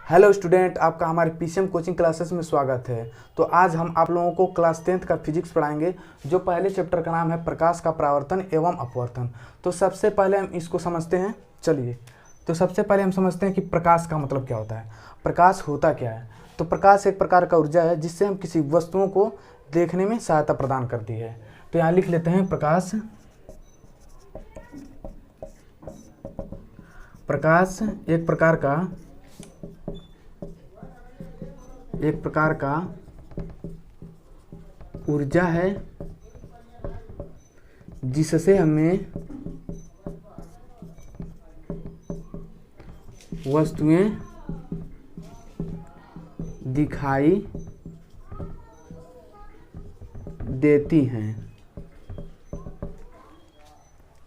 Hello student, आपका हमारे PCM coaching classes में स्वागत है। तो आज हम आप लोगों को क्लास 10th का फिजिक्स पढ़ाएंगे, जो पहले चैप्टर का नाम है प्रकाश का परावर्तन एवं अपवर्तन। तो सबसे पहले हम इसको समझते हैं। चलिए, तो सबसे पहले हम समझते हैं कि प्रकाश का मतलब क्या होता है। प्रकाश होता क्या है? तो प्रकाश एक प्रकार का ऊर्जा है जिससे हम किसी वस्तुओं को देखने में सहायता प्रदान करती है। तो यहाँ लिख लेते हैं प्रकाश एक प्रकार का ऊर्जा है जिससे हमें वस्तुएं दिखाई देती हैं।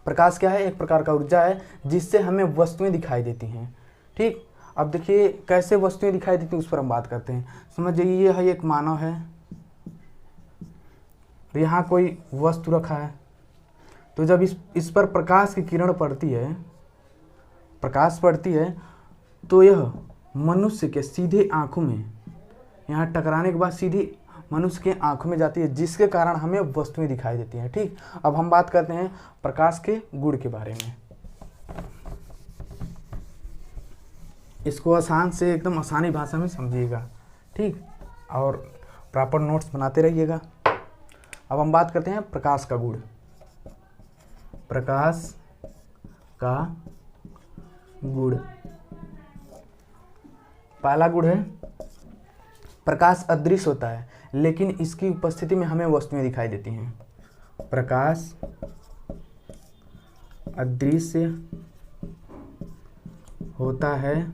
प्रकाश क्या है? एक प्रकार का ऊर्जा है जिससे हमें वस्तुएं दिखाई देती हैं। ठीक, अब देखिए कैसे वस्तुएं दिखाई देती हैं उस पर हम बात करते हैं। समझ जाइए, ये है एक मानव है, यहाँ कोई वस्तु रखा है। तो जब इस पर प्रकाश की किरण पड़ती है, तो यह मनुष्य के सीधे आंखों में, यहाँ टकराने के बाद सीधी मनुष्य के आंखों में जाती है, जिसके कारण हमें वस्तुएं दिखाई देती हैं। ठीक, अब हम बात करते हैं प्रकाश के गुण के बारे में। इसको आसान से एकदम आसानी भाषा में समझिएगा, ठीक, और प्रॉपर नोट्स बनाते रहिएगा। अब हम बात करते हैं प्रकाश का गुण। प्रकाश का गुण, पहला गुण है प्रकाश अदृश्य होता है, लेकिन इसकी उपस्थिति में हमें वस्तुएं दिखाई देती हैं। प्रकाश अदृश्य होता है,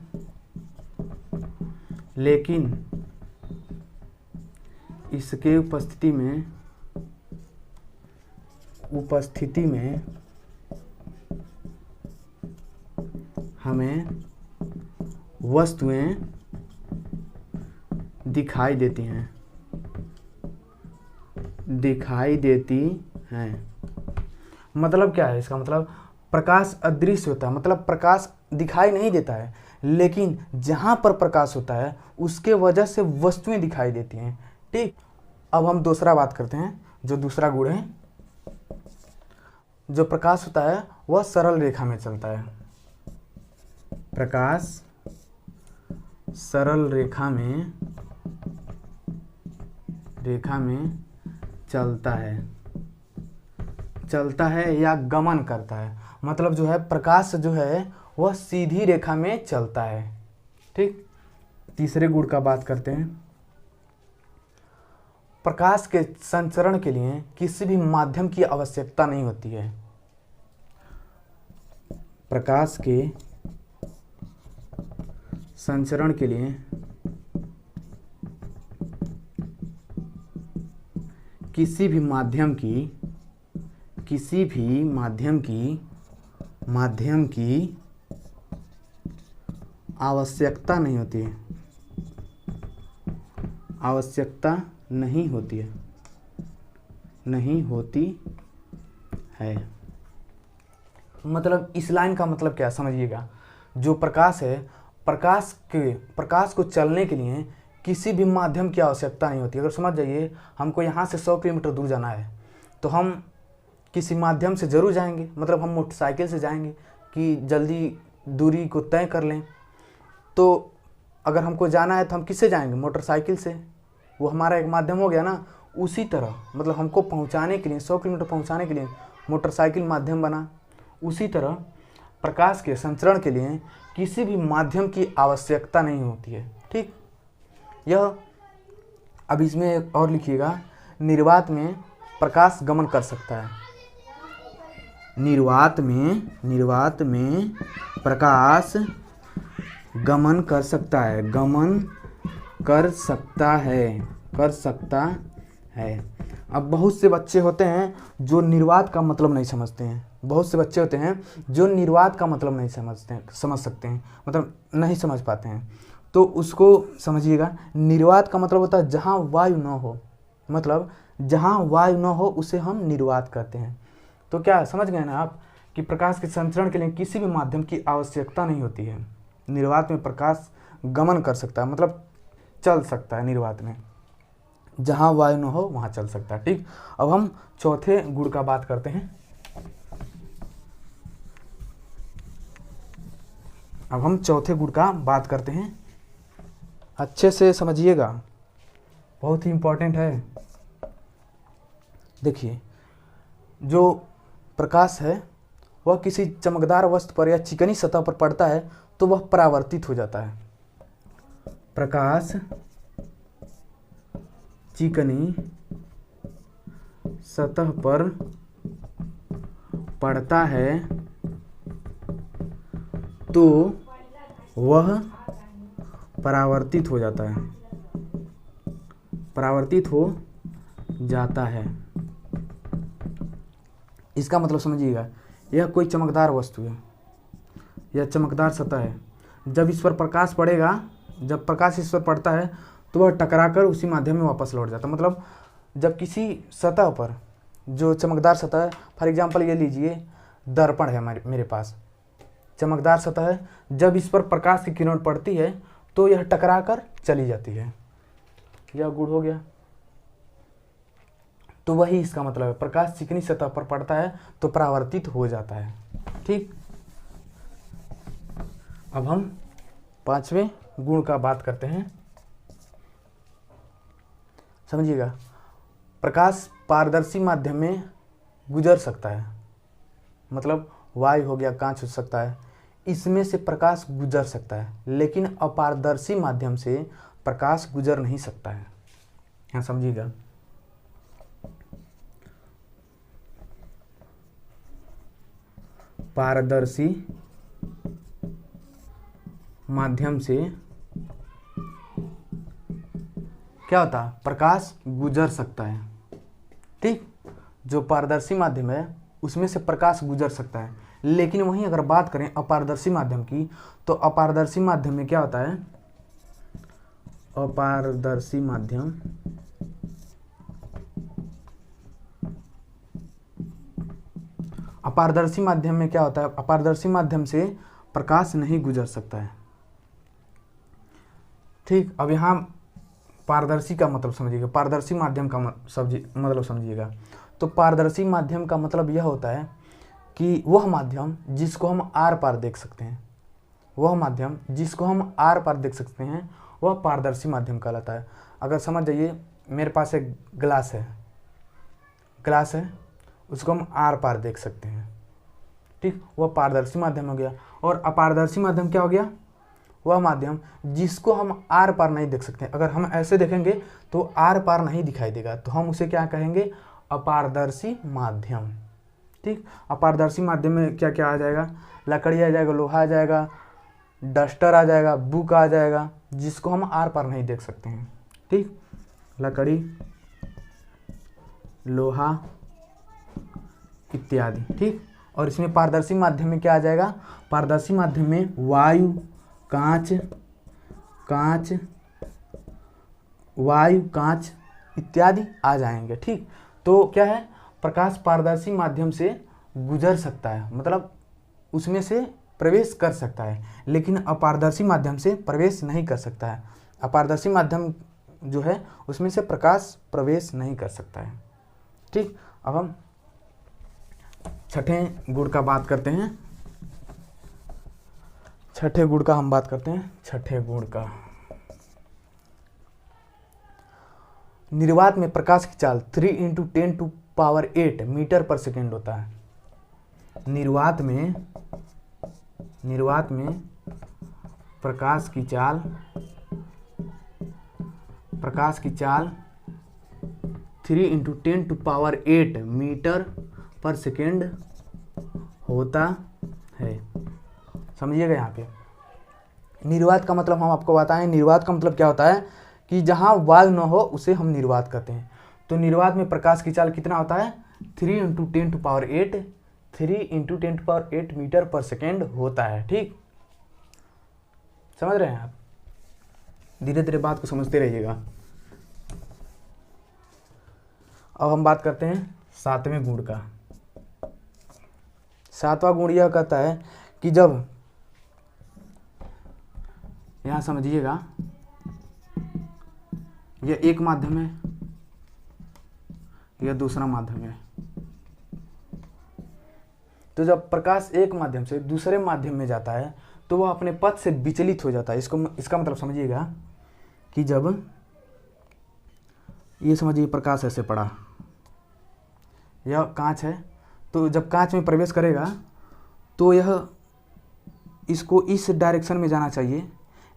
लेकिन इसके उपस्थिति में हमें वस्तुएं दिखाई देती हैं। मतलब क्या है इसका? मतलब प्रकाश अदृश्य होता है, मतलब प्रकाश दिखाई नहीं देता है, लेकिन जहाँ पर प्रकाश होता है उसके वजह से वस्तुएं दिखाई देती हैं। ठीक, अब हम दूसरा बात करते हैं। जो दूसरा गुण है, जो प्रकाश होता है वह सरल रेखा में चलता है। प्रकाश सरल रेखा में चलता है या गमन करता है। मतलब जो है प्रकाश जो है वह सीधी रेखा में चलता है। ठीक, तीसरे गुण का बात करते हैं। प्रकाश के संचरण के लिए किसी भी माध्यम की आवश्यकता नहीं होती है। प्रकाश के संचरण के लिए किसी भी माध्यम की आवश्यकता नहीं होती है। मतलब इस लाइन का मतलब क्या समझिएगा। जो प्रकाश है, प्रकाश को चलने के लिए किसी भी माध्यम की आवश्यकता नहीं होती। अगर समझ जाइए, हमको यहाँ से 100 किलोमीटर दूर जाना है तो हम किसी माध्यम से जरूर जाएंगे। मतलब हम मोटरसाइकिल से जाएंगे कि जल्दी दूरी को तय कर लें। तो अगर हमको जाना है तो हम किससे जाएंगे? मोटरसाइकिल से। वो हमारा एक माध्यम हो गया ना। उसी तरह मतलब हमको पहुंचाने के लिए, 100 किलोमीटर पहुंचाने के लिए मोटरसाइकिल माध्यम बना। उसी तरह प्रकाश के संचरण के लिए किसी भी माध्यम की आवश्यकता नहीं होती है। ठीक, यह अब इसमें एक और लिखिएगा, निर्वात में प्रकाश गमन कर सकता है। निर्वात में प्रकाश गमन कर सकता है। अब बहुत से बच्चे होते हैं जो निर्वात का मतलब नहीं समझते हैं। समझ सकते हैं, मतलब नहीं समझ पाते हैं। तो उसको समझिएगा। निर्वात का मतलब होता है जहाँ वायु न हो। मतलब जहाँ वायु न हो उसे हम निर्वात कहते हैं। तो क्या समझ गए ना आप कि प्रकाश के संचरण के लिए किसी भी माध्यम की आवश्यकता नहीं होती है। निर्वात में प्रकाश गमन कर सकता है, मतलब चल सकता है निर्वात में, जहाँ वायु न हो वहाँ चल सकता है। ठीक, अब हम चौथे गुण का बात करते हैं। अब हम चौथे गुण का बात करते हैं, अच्छे से समझिएगा, बहुत ही इम्पोर्टेंट है। देखिए, जो प्रकाश है वह किसी चमकदार वस्तु पर या चिकनी सतह पर पड़ता है तो वह परावर्तित हो जाता है। प्रकाश चिकनी सतह पर पड़ता है तो वह परावर्तित हो जाता है, परावर्तित हो जाता है। इसका मतलब समझिएगा, यह कोई चमकदार वस्तु है, यह चमकदार सतह है, जब इस पर प्रकाश पड़ेगा, जब प्रकाश इस पर पड़ता है तो वह टकराकर उसी माध्यम में वापस लौट जाता है। मतलब जब किसी सतह पर, जो चमकदार सतह है, फॉर एग्जांपल ये लीजिए दर्पण है मेरे पास, चमकदार सतह है, जब इस पर प्रकाश की किरण पड़ती है तो यह टकराकर चली जाती है। यह गुण हो गया। तो वही इसका मतलब है, प्रकाश चिकनी सतह पर पड़ता है तो परावर्तित हो जाता है। ठीक, अब हम पांचवें गुण का बात करते हैं। समझिएगा, प्रकाश पारदर्शी माध्यम में गुजर सकता है, मतलब वायु हो गया, कांच हो सकता है, इसमें से प्रकाश गुजर सकता है, लेकिन अपारदर्शी माध्यम से प्रकाश गुजर नहीं सकता है। यहाँ समझिएगा, पारदर्शी माध्यम से क्या होता है, प्रकाश गुजर सकता है। ठीक, जो पारदर्शी माध्यम है उसमें से प्रकाश गुजर सकता है, लेकिन वहीं अगर बात करें अपारदर्शी माध्यम की, तो अपारदर्शी माध्यम में क्या होता है, अपारदर्शी माध्यम अपारदर्शी माध्यम में क्या होता है, अपारदर्शी माध्यम से प्रकाश नहीं गुजर सकता है। ठीक, अब यहाँ पारदर्शी का मतलब समझिएगा, पारदर्शी माध्यम का मतलब समझिएगा। तो पारदर्शी माध्यम का मतलब यह होता है कि वह माध्यम जिसको हम आर पार देख सकते हैं, वह माध्यम जिसको हम आर पार देख सकते हैं वह पारदर्शी माध्यम कहलाता है। अगर समझ जाइए, मेरे पास एक ग्लास है, ग्लास है, उसको हम आर पार देख सकते हैं। ठीक, वह पारदर्शी माध्यम हो गया। और अपारदर्शी माध्यम क्या हो गया, वह माध्यम जिसको हम आर पार नहीं देख सकते। अगर हम ऐसे देखेंगे तो आर पार नहीं दिखाई देगा, तो हम उसे क्या कहेंगे, अपारदर्शी माध्यम। ठीक, अपारदर्शी माध्यम में क्या क्या आ जाएगा, लकड़ी आ जाएगा, लोहा आ जाएगा, डस्टर आ जाएगा, बुक आ जाएगा, जिसको हम आर पार नहीं देख सकते हैं। ठीक, लकड़ी, लोहा इत्यादि। ठीक, और इसमें पारदर्शी माध्यम में क्या आ जाएगा, पारदर्शी माध्यम में वायु, कांच इत्यादि आ जाएंगे। ठीक, तो क्या है, प्रकाश पारदर्शी माध्यम से गुजर सकता है, मतलब उसमें से प्रवेश कर सकता है, लेकिन अपारदर्शी माध्यम से प्रवेश नहीं कर सकता है। अपारदर्शी माध्यम जो है उसमें से प्रकाश प्रवेश नहीं कर सकता है। ठीक, अब हम छठे गुण का बात करते हैं। छठे गुण का हम बात करते हैं, छठे गुण का, निर्वात में प्रकाश की चाल 3 × 10⁸ मीटर पर सेकेंड होता है। निर्वात में प्रकाश की चाल 3 × 10⁸ मीटर पर सेकेंड होता है। समझिएगा, यहाँ पे निर्वात का मतलब हम आपको बताएं, निर्वात का मतलब क्या होता है कि जहाँ वायु न हो उसे हम निर्वात कहते हैं। तो निर्वात में प्रकाश की चाल कितना होता है, 3 × 10⁸ मीटर पर सेकेंड होता है। ठीक, समझ रहे हैं आप, धीरे धीरे बात को समझते रहिएगा। अब हम बात करते हैं सातवें गुण का। सातवां गुण यह कहता है कि जब यहाँ समझिएगा, यह एक माध्यम है, यह दूसरा माध्यम है। तो जब प्रकाश एक माध्यम से दूसरे माध्यम में जाता है तो वह अपने पथ से विचलित हो जाता है। इसका मतलब समझिएगा कि जब ये समझिए प्रकाश ऐसे पड़ा, यह कांच है, तो जब कांच में प्रवेश करेगा तो यह इसको इस डायरेक्शन में जाना चाहिए,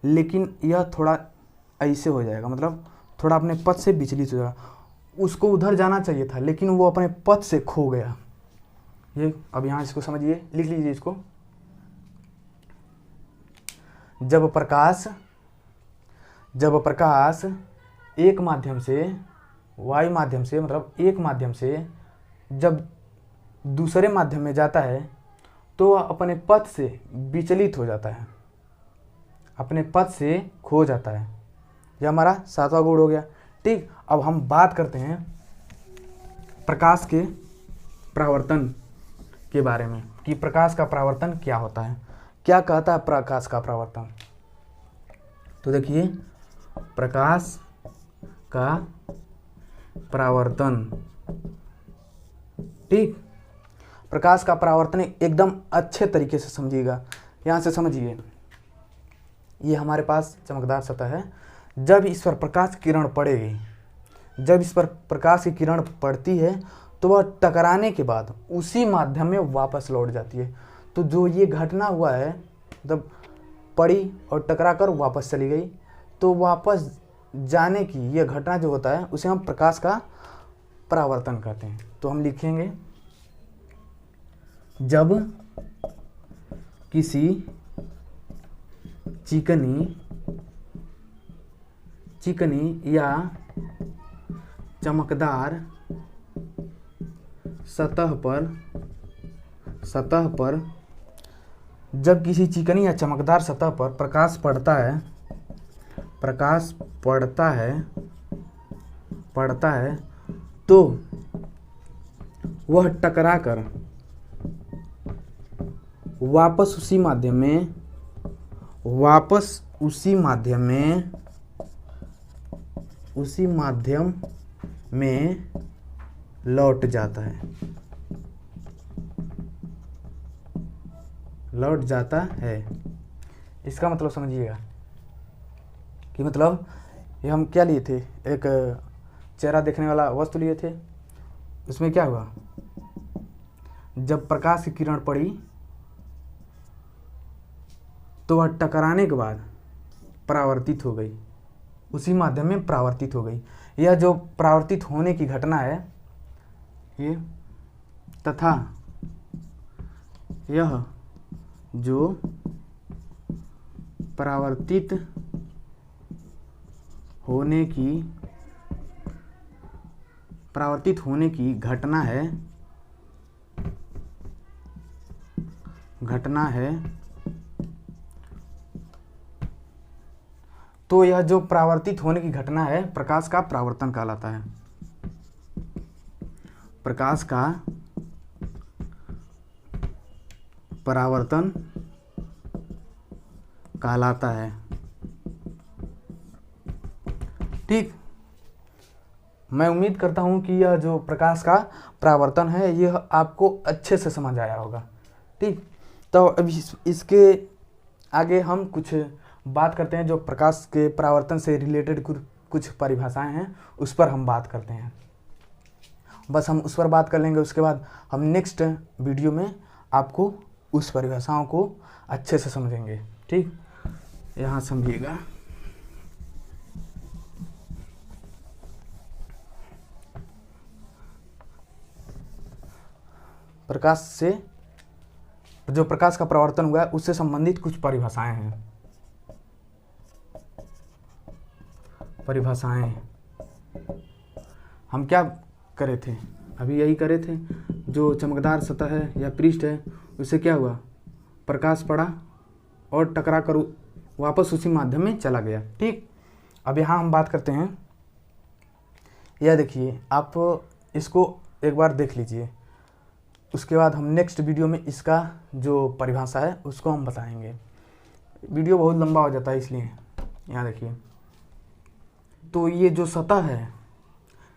लेकिन यह थोड़ा ऐसे हो जाएगा, मतलब थोड़ा अपने पथ से विचलित हो जाएगा। उसको उधर जाना चाहिए था लेकिन वो अपने पथ से खो गया। ये अब यहाँ इसको समझिए, लिख लीजिए इसको। जब प्रकाश एक माध्यम से, वायु माध्यम से, मतलब एक माध्यम से जब दूसरे माध्यम में जाता है तो वह अपने पथ से विचलित हो जाता है, अपने पथ से खो जाता है। यह हमारा 7वां गुण हो गया। ठीक, अब हम बात करते हैं प्रकाश के परावर्तन के बारे में कि प्रकाश का परावर्तन क्या होता है, क्या कहता है प्रकाश का परावर्तन। तो देखिए, प्रकाश का परावर्तन, ठीक, प्रकाश का परावर्तन एकदम अच्छे तरीके से समझिएगा। यहाँ से समझिए, ये हमारे पास चमकदार सतह है। जब इस पर प्रकाश की किरण पड़ेगी, जब इस पर प्रकाश की किरण पड़ती है तो वह टकराने के बाद उसी माध्यम में वापस लौट जाती है। तो जो ये घटना हुआ है, जब पड़ी और टकरा कर वापस चली गई, तो वापस जाने की यह घटना जो होता है उसे हम प्रकाश का परावर्तन कहते हैं। तो हम लिखेंगे, जब किसी चिकनी या चमकदार सतह पर जब किसी चिकनी या चमकदार सतह पर प्रकाश पड़ता है तो वह टकराकर वापस उसी माध्यम में लौट जाता है। इसका मतलब समझिएगा कि मतलब ये हम क्या लिए थे, एक चेहरा देखने वाला वस्तु लिए थे। उसमें क्या हुआ, जब प्रकाश की किरण पड़ी तो वह टकराने के बाद परावर्तित हो गई, उसी माध्यम में परावर्तित हो गई। यह जो परावर्तित होने की घटना है ये, तथा यह जो परावर्तित होने की घटना है, तो यह जो परावर्तित होने की घटना है प्रकाश का परावर्तन कहलाता है। प्रकाश का परावर्तन कहलाता है। ठीक, मैं उम्मीद करता हूं कि यह जो प्रकाश का परावर्तन है यह आपको अच्छे से समझ आया होगा। ठीक, तो अभी इसके आगे हम कुछ बात करते हैं, जो प्रकाश के परावर्तन से रिलेटेड कुछ परिभाषाएं हैं उस पर हम बात करते हैं। बस हम उस पर बात कर लेंगे, उसके बाद हम नेक्स्ट वीडियो में आपको उस परिभाषाओं को अच्छे से समझेंगे। ठीक, यहाँ समझिएगा। जो प्रकाश का परावर्तन हुआ है उससे संबंधित कुछ परिभाषाएं हैं। हम क्या करे थे, अभी यही करे थे, जो चमकदार सतह है या पृष्ठ है उससे क्या हुआ, प्रकाश पड़ा और टकरा कर वापस उसी माध्यम में चला गया। ठीक, अब यहाँ हम बात करते हैं, यह देखिए, आप इसको एक बार देख लीजिए, उसके बाद हम नेक्स्ट वीडियो में इसका जो परिभाषा है उसको हम बताएंगे। वीडियो बहुत लंबा हो जाता है इसलिए। यहाँ देखिए, तो ये जो सतह है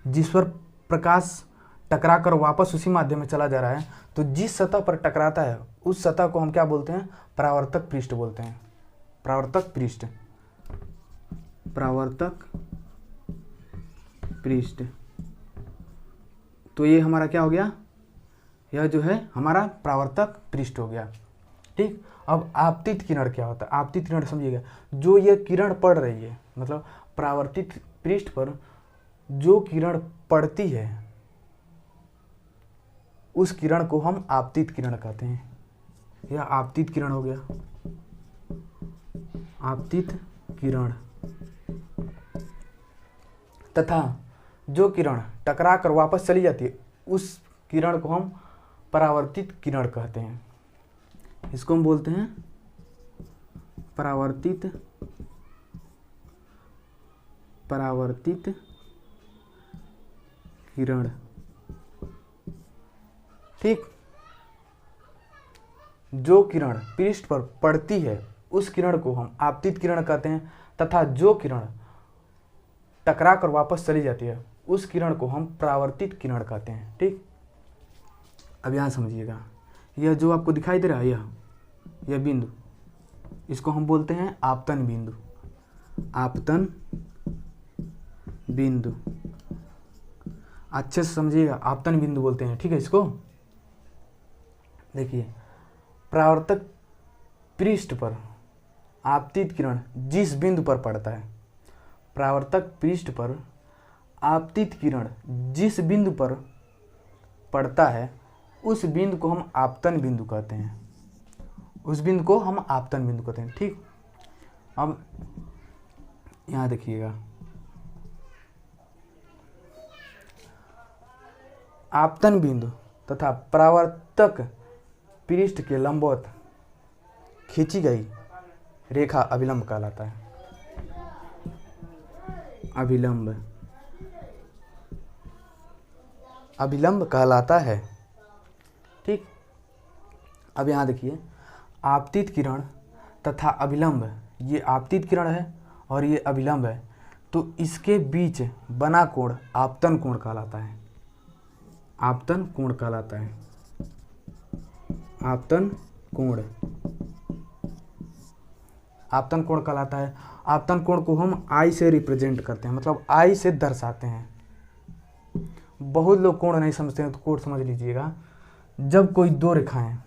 जिस पर प्रकाश टकरा कर वापस उसी माध्यम में चला जा रहा है, तो जिस सतह पर टकराता है उस सतह को हम क्या बोलते हैं? परावर्तक पृष्ठ बोलते हैं। परावर्तक पृष्ठ, परावर्तक पृष्ठ। तो ये हमारा क्या हो गया? यह जो है हमारा परावर्तक पृष्ठ हो गया। ठीक, अब आपतित किरण क्या होता है? आपतित किरण समझिएगा, जो ये किरण पड़ रही है, मतलब परावर्तित पृष्ठ पर जो किरण पड़ती है उस किरण को हम आपतित किरण कहते हैं। यह आपतित किरण हो गया, आपतित किरण। तथा जो किरण टकरा कर वापस चली जाती है उस किरण को हम परावर्तित किरण कहते हैं। इसको हम बोलते हैं परावर्तित किरण। ठीक, जो किरण पृष्ठ पर पड़ती है उस किरण को हम आपतित किरण कहते हैं, तथा जो किरण टकरा कर वापस चली जाती है उस किरण को हम परावर्तित किरण कहते हैं। ठीक, अब यहाँ समझिएगा, यह जो आपको दिखाई दे रहा है यह बिंदु, इसको हम बोलते हैं आपतन बिंदु। आपतन बिंदु, अच्छे से समझिएगा, आपतन बिंदु बोलते हैं। ठीक है, इसको देखिए, परावर्तक पृष्ठ पर आपतित किरण जिस बिंदु पर पड़ता है, परावर्तक पृष्ठ पर आपतित किरण जिस बिंदु पर पड़ता है उस बिंदु को हम आपतन बिंदु कहते हैं। उस बिंदु को हम आपतन बिंदु कहते हैं। ठीक, अब यहाँ देखिएगा, आपतन बिंदु तथा परावर्तक पृष्ठ के लंबवत खींची गई रेखा अभिलंब कहलाता है। अभिलंब कहलाता है। ठीक, अब यहाँ देखिए, आपतित किरण तथा अभिलंब, ये आपतित किरण है और ये अभिलंब है, तो इसके बीच बना कोण आपतन कोण कहलाता है। आपतन कोण कहलाता है। आपतन कोण, आपतन कोण कहलाता है। आपतन कोण को हम आई से रिप्रेजेंट करते हैं, मतलब आई से दर्शाते हैं। बहुत लोग कोण नहीं समझते हैं, तो कोण समझ लीजिएगा। जब कोई दो रेखाएं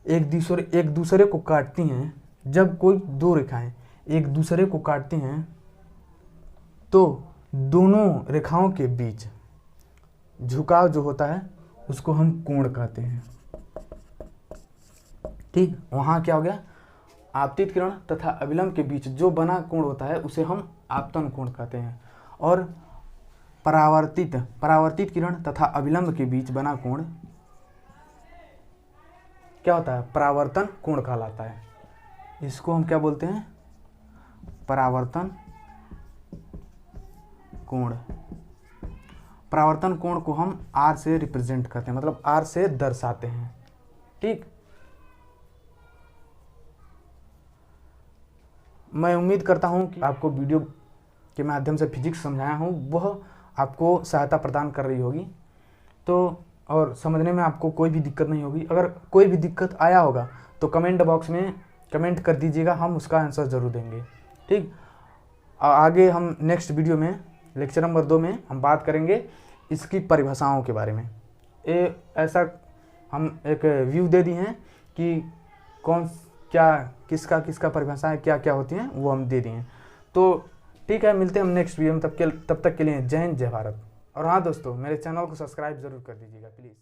एक दूसरे को काटती हैं, जब कोई दो रेखाएं एक दूसरे को काटती हैं तो दोनों रेखाओं के बीच झुकाव जो होता है उसको हम कोण कहते हैं। ठीक, वहाँ क्या हो गया? आपतित किरण तथा अभिलंब के बीच जो बना कोण होता है उसे हम आपतन कोण कहते हैं, और परावर्तित किरण तथा अभिलंब के बीच बना कोण क्या होता है? परावर्तन कोण कहलाता है। इसको हम क्या बोलते हैं? परावर्तन कोण। परावर्तन कोण को हम आर से रिप्रेजेंट करते हैं, मतलब आर से दर्शाते हैं। ठीक, मैं उम्मीद करता हूं कि आपको वीडियो के माध्यम से फिजिक्स समझाया हूं वह आपको सहायता प्रदान कर रही होगी, तो और समझने में आपको कोई भी दिक्कत नहीं होगी। अगर कोई भी दिक्कत आया होगा तो कमेंट बॉक्स में कमेंट कर दीजिएगा, हम उसका आंसर ज़रूर देंगे। ठीक, आगे हम नेक्स्ट वीडियो में लेक्चर नंबर 2 में हम बात करेंगे इसकी परिभाषाओं के बारे में। ऐसा हम एक व्यू दे दिए हैं कि कौन क्या किसका परिभाषाएं क्या क्या होती हैं, वो हम दे दिए हैं। तो ठीक है, मिलते हैं हम नेक्स्ट वीडियो में। तब तक के लिए जय हिंद, जय भारत। और हाँ दोस्तों, मेरे चैनल को सब्सक्राइब ज़रूर कर दीजिएगा प्लीज़।